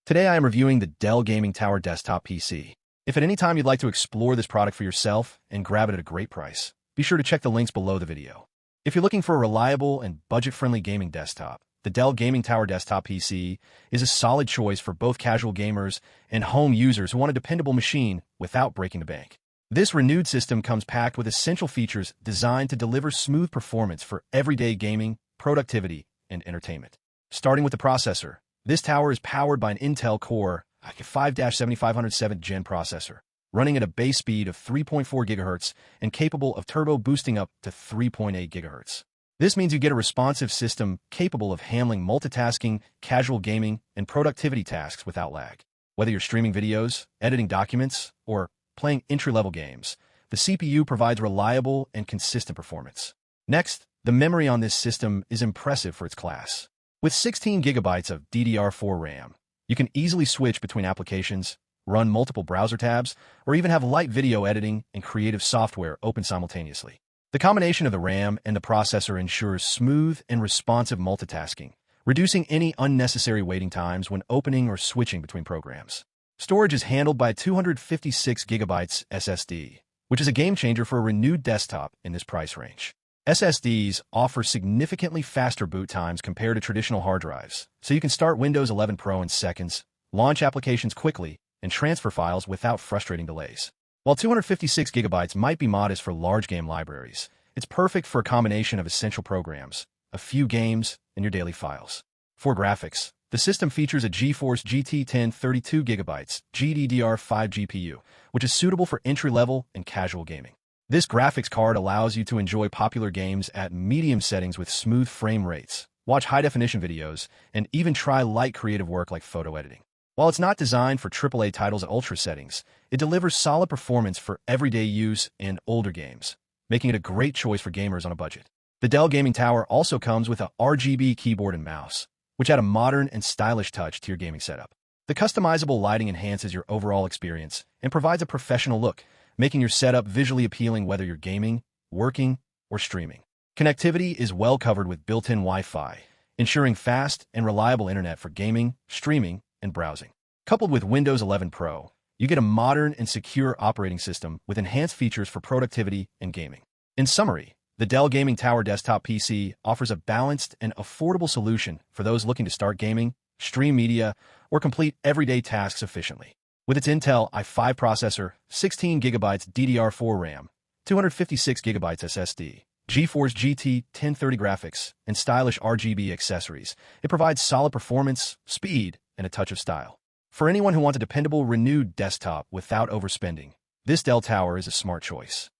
Today I am reviewing the Dell Gaming Tower desktop PC. If at any time you'd like to explore this product for yourself and grab it at a great price, be sure to check the links below the video. If you're looking for a reliable and budget-friendly gaming desktop, the Dell Gaming Tower desktop PC is a solid choice for both casual gamers and home users who want a dependable machine without breaking the bank. This renewed system comes packed with essential features designed to deliver smooth performance for everyday gaming, productivity, and entertainment. Starting with the processor, this tower is powered by an Intel Core i5-7500 7th Gen processor, running at a base speed of 3.4 GHz and capable of turbo boosting up to 3.8 GHz. This means you get a responsive system capable of handling multitasking, casual gaming, and productivity tasks without lag. Whether you're streaming videos, editing documents, or playing entry-level games, the CPU provides reliable and consistent performance. Next, the memory on this system is impressive for its class. With 16 GB of DDR4 RAM, you can easily switch between applications, run multiple browser tabs, or even have light video editing and creative software open simultaneously. The combination of the RAM and the processor ensures smooth and responsive multitasking, reducing any unnecessary waiting times when opening or switching between programs. Storage is handled by a 256 GB SSD, which is a game-changer for a renewed desktop in this price range. SSDs offer significantly faster boot times compared to traditional hard drives, so you can start Windows 11 Pro in seconds, launch applications quickly, and transfer files without frustrating delays. While 256 GB might be modest for large game libraries, it's perfect for a combination of essential programs, a few games, and your daily files. For graphics, the system features a GeForce GT 1032 GB GDDR4 GPU, which is suitable for entry-level and casual gaming. This graphics card allows you to enjoy popular games at medium settings with smooth frame rates, watch high-definition videos, and even try light creative work like photo editing. While it's not designed for AAA titles at ultra settings, it delivers solid performance for everyday use in older games, making it a great choice for gamers on a budget. The Dell Gaming Tower also comes with a RGB keyboard and mouse, which add a modern and stylish touch to your gaming setup. The customizable lighting enhances your overall experience and provides a professional look, making your setup visually appealing whether you're gaming, working, or streaming. Connectivity is well covered with built-in Wi-Fi, ensuring fast and reliable internet for gaming, streaming, and browsing. Coupled with Windows 11 Pro, you get a modern and secure operating system with enhanced features for productivity and gaming. In summary, the Dell Gaming Tower desktop PC offers a balanced and affordable solution for those looking to start gaming, stream media, or complete everyday tasks efficiently. With its Intel i5 processor, 16 GB DDR4 RAM, 256 GB SSD, GeForce GT 1030 graphics, and stylish RGB accessories, it provides solid performance, speed, and a touch of style. For anyone who wants a dependable, renewed desktop without overspending, this Dell Tower is a smart choice.